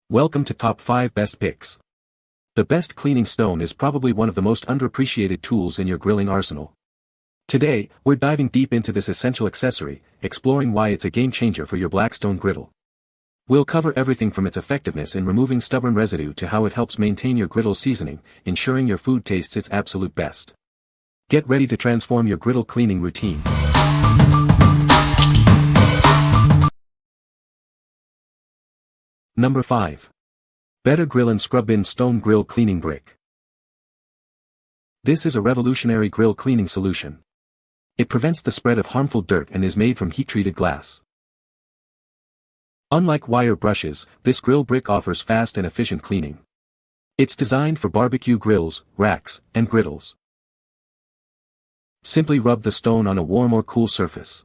Welcome to Top 5 Best Picks. The best cleaning stone is probably one of the most underappreciated tools in your grilling arsenal. Today, we're diving deep into this essential accessory, exploring why it's a game changer for your Blackstone griddle. We'll cover everything from its effectiveness in removing stubborn residue to how it helps maintain your griddle seasoning, ensuring your food tastes its absolute best. Get ready to transform your griddle cleaning routine. Number 5. Better Grillin Scrubbin Stone Grill Cleaning Brick. This is a revolutionary grill cleaning solution. It prevents the spread of harmful dirt and is made from heat-treated glass. Unlike wire brushes, this grill brick offers fast and efficient cleaning. It's designed for barbecue grills, racks, and griddles. Simply rub the stone on a warm or cool surface.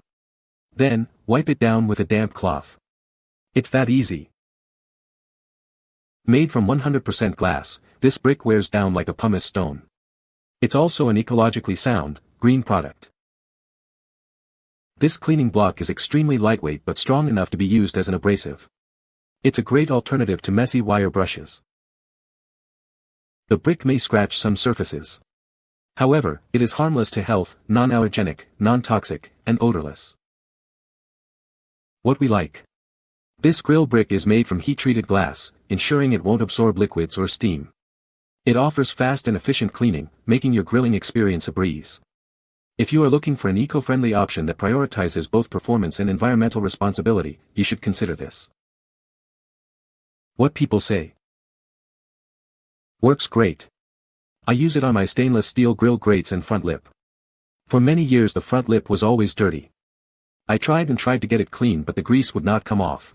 Then, wipe it down with a damp cloth. It's that easy. Made from 100% glass, this brick wears down like a pumice stone. It's also an ecologically sound, green product. This cleaning block is extremely lightweight but strong enough to be used as an abrasive. It's a great alternative to messy wire brushes. The brick may scratch some surfaces. However, it is harmless to health, non-allergenic, non-toxic, and odorless. What we like. This grill brick is made from heat-treated glass, ensuring it won't absorb liquids or steam. It offers fast and efficient cleaning, making your grilling experience a breeze. If you are looking for an eco-friendly option that prioritizes both performance and environmental responsibility, you should consider this. What people say. Works great. I use it on my stainless steel grill grates and front lip. For many years the front lip was always dirty. I tried to get it clean but the grease would not come off.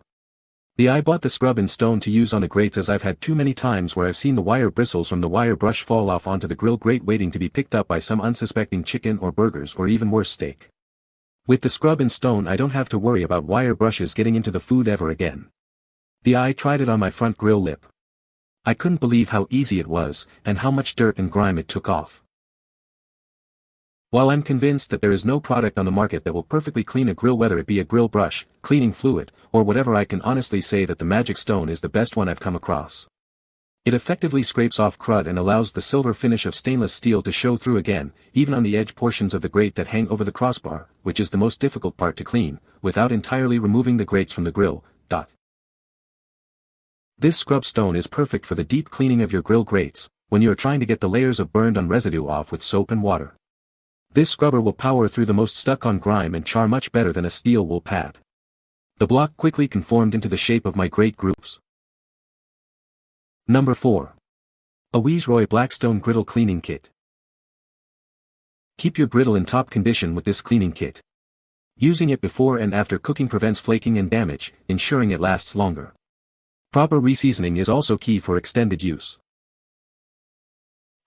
I bought the Scrubbin stone to use on the grates as I've had too many times where I've seen the wire bristles from the wire brush fall off onto the grill grate waiting to be picked up by some unsuspecting chicken or burgers or even worse steak. With the Scrubbin stone I don't have to worry about wire brushes getting into the food ever again. I tried it on my front grill lip. I couldn't believe how easy it was, and how much dirt and grime it took off. While I'm convinced that there is no product on the market that will perfectly clean a grill, whether it be a grill brush, cleaning fluid, or whatever, I can honestly say that the Magic Stone is the best one I've come across. It effectively scrapes off crud and allows the silver finish of stainless steel to show through again, even on the edge portions of the grate that hang over the crossbar, which is the most difficult part to clean, without entirely removing the grates from the grill. This scrub stone is perfect for the deep cleaning of your grill grates, when you are trying to get the layers of burned-on residue off with soap and water. This scrubber will power through the most stuck-on grime and char much better than a steel wool pad. The block quickly conformed into the shape of my grate grooves. Number 4. AWEASROY Blackstone Griddle Cleaning Kit. Keep your griddle in top condition with this cleaning kit. Using it before and after cooking prevents flaking and damage, ensuring it lasts longer. Proper reseasoning is also key for extended use.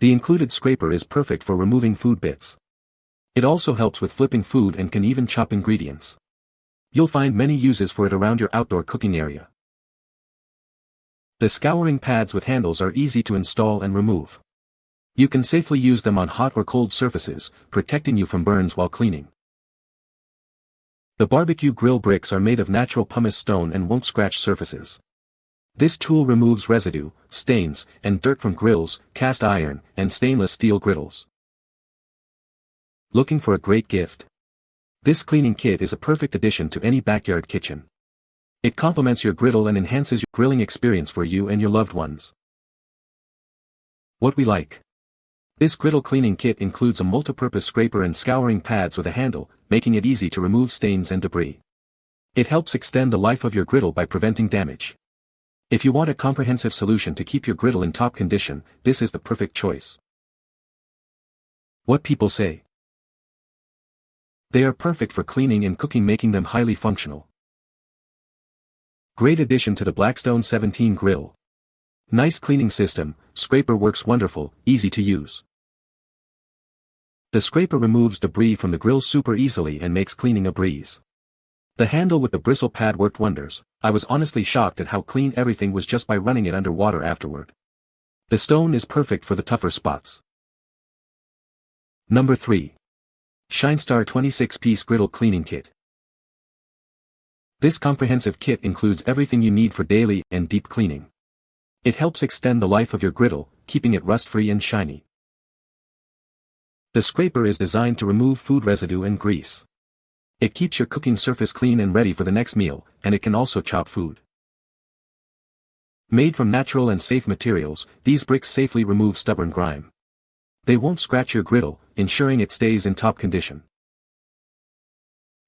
The included scraper is perfect for removing food bits. It also helps with flipping food and can even chop ingredients. You'll find many uses for it around your outdoor cooking area. The scouring pads with handles are easy to install and remove. You can safely use them on hot or cold surfaces, protecting you from burns while cleaning. The barbecue grill bricks are made of natural pumice stone and won't scratch surfaces. This tool removes residue, stains, and dirt from grills, cast iron, and stainless steel griddles. Looking for a great gift? This cleaning kit is a perfect addition to any backyard kitchen. It complements your griddle and enhances your grilling experience for you and your loved ones. What we like. This griddle cleaning kit includes a multi-purpose scraper and scouring pads with a handle, making it easy to remove stains and debris. It helps extend the life of your griddle by preventing damage. If you want a comprehensive solution to keep your griddle in top condition, this is the perfect choice. What people say. They are perfect for cleaning and cooking, making them highly functional. Great addition to the Blackstone 17 grill. Nice cleaning system, scraper works wonderful, easy to use. The scraper removes debris from the grill super easily and makes cleaning a breeze. The handle with the bristle pad worked wonders. I was honestly shocked at how clean everything was just by running it under water afterward. The stone is perfect for the tougher spots. Number 3. SHINESTAR 26-piece Griddle Cleaning Kit. This comprehensive kit includes everything you need for daily and deep cleaning. It helps extend the life of your griddle, keeping it rust-free and shiny. The scraper is designed to remove food residue and grease. It keeps your cooking surface clean and ready for the next meal, and it can also chop food. Made from natural and safe materials, these bricks safely remove stubborn grime. They won't scratch your griddle, ensuring it stays in top condition.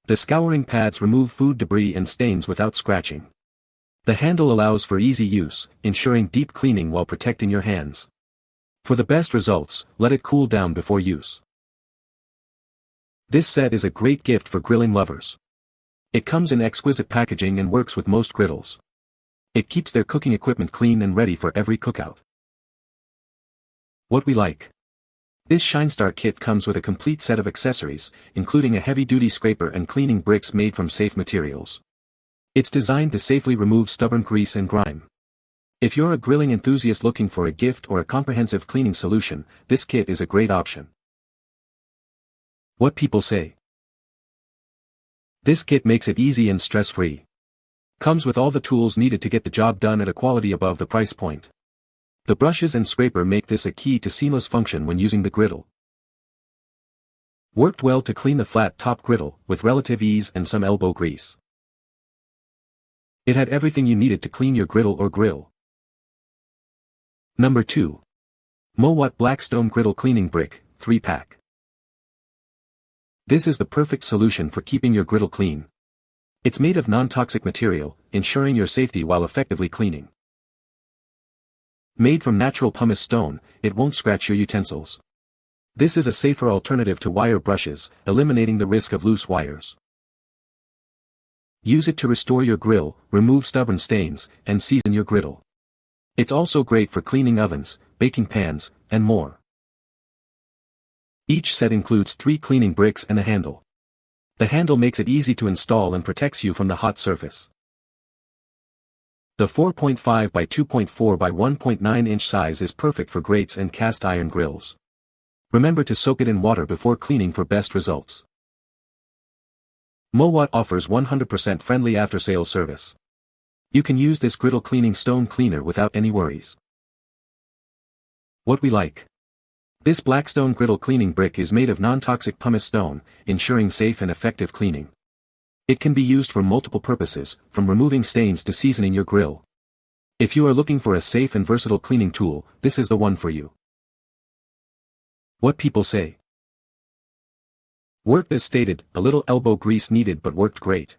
The scouring pads remove food debris and stains without scratching. The handle allows for easy use, ensuring deep cleaning while protecting your hands. For the best results, let it cool down before use. This set is a great gift for grilling lovers. It comes in exquisite packaging and works with most griddles. It keeps their cooking equipment clean and ready for every cookout. What we like. This SHINESTAR kit comes with a complete set of accessories, including a heavy-duty scraper and cleaning bricks made from safe materials. It's designed to safely remove stubborn grease and grime. If you're a grilling enthusiast looking for a gift or a comprehensive cleaning solution, this kit is a great option. What people say. This kit makes it easy and stress-free. Comes with all the tools needed to get the job done at a quality above the price point. The brushes and scraper make this a key to seamless function when using the griddle. Worked well to clean the flat top griddle, with relative ease and some elbow grease. It had everything you needed to clean your griddle or grill. Number 2. MOWOT Blackstone Griddle Cleaning Brick, 3-pack. This is the perfect solution for keeping your griddle clean. It's made of non-toxic material, ensuring your safety while effectively cleaning. Made from natural pumice stone, it won't scratch your utensils. This is a safer alternative to wire brushes, eliminating the risk of loose wires. Use it to restore your grill, remove stubborn stains, and season your griddle. It's also great for cleaning ovens, baking pans, and more. Each set includes 3 cleaning bricks and a handle. The handle makes it easy to install and protects you from the hot surface. The 4.5 by 2.4 by 1.9 inch size is perfect for grates and cast iron grills. Remember to soak it in water before cleaning for best results. MOWOT offers 100% friendly after-sales service. You can use this griddle cleaning stone cleaner without any worries. What we like. This Blackstone griddle cleaning brick is made of non-toxic pumice stone, ensuring safe and effective cleaning. It can be used for multiple purposes, from removing stains to seasoning your grill. If you are looking for a safe and versatile cleaning tool, this is the one for you. What people say. Worked as stated, a little elbow grease needed but worked great.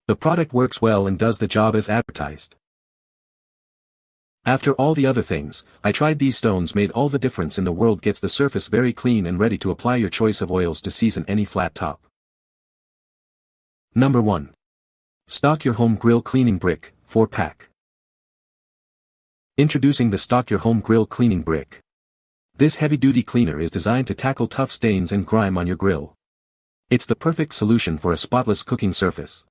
The product works well and does the job as advertised. After all the other things, I tried these stones made all the difference in the world. Gets the surface very clean and ready to apply your choice of oils to season any flat top. Number 1. Stock Your Home Grill Cleaning Brick, 4-pack. Introducing the Stock Your Home Grill Cleaning Brick. This heavy-duty cleaner is designed to tackle tough stains and grime on your grill. It's the perfect solution for a spotless cooking surface.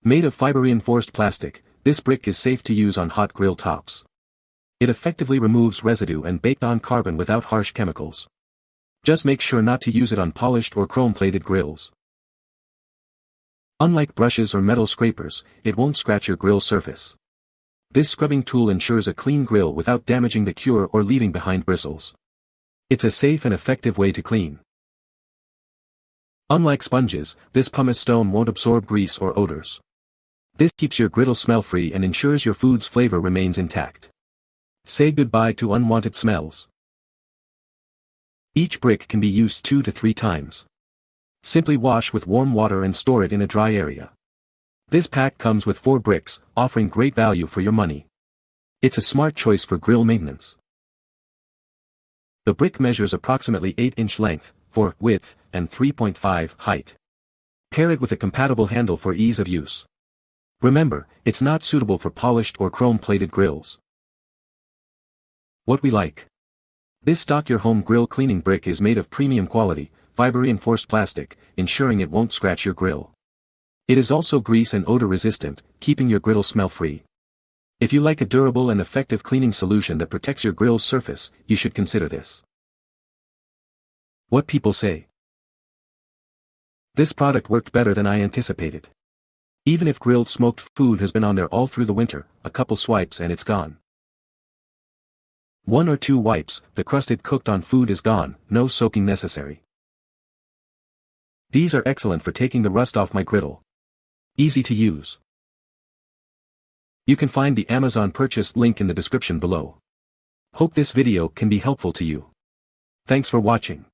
Made of fiber-reinforced plastic, this brick is safe to use on hot grill tops. It effectively removes residue and baked-on carbon without harsh chemicals. Just make sure not to use it on polished or chrome-plated grills. Unlike brushes or metal scrapers, it won't scratch your grill surface. This scrubbing tool ensures a clean grill without damaging the cure or leaving behind bristles. It's a safe and effective way to clean. Unlike sponges, this pumice stone won't absorb grease or odors. This keeps your griddle smell-free and ensures your food's flavor remains intact. Say goodbye to unwanted smells. Each brick can be used 2 to 3 times. Simply wash with warm water and store it in a dry area. This pack comes with 4 bricks, offering great value for your money. It's a smart choice for grill maintenance. The brick measures approximately 8-inch length, 4 width, and 3.5 height. Pair it with a compatible handle for ease of use. Remember, it's not suitable for polished or chrome-plated grills. What we like. This Stock Your Home Grill Cleaning Brick is made of premium quality, fiber-reinforced plastic, ensuring it won't scratch your grill. It is also grease and odor resistant, keeping your griddle smell-free. If you like a durable and effective cleaning solution that protects your grill's surface, you should consider this. What people say. This product worked better than I anticipated. Even if grilled smoked food has been on there all through the winter, a couple swipes and it's gone. 1 or 2 wipes, the crusted cooked on food is gone, no soaking necessary. These are excellent for taking the rust off my griddle. Easy to use. You can find the Amazon purchase link in the description below. Hope this video can be helpful to you. Thanks for watching.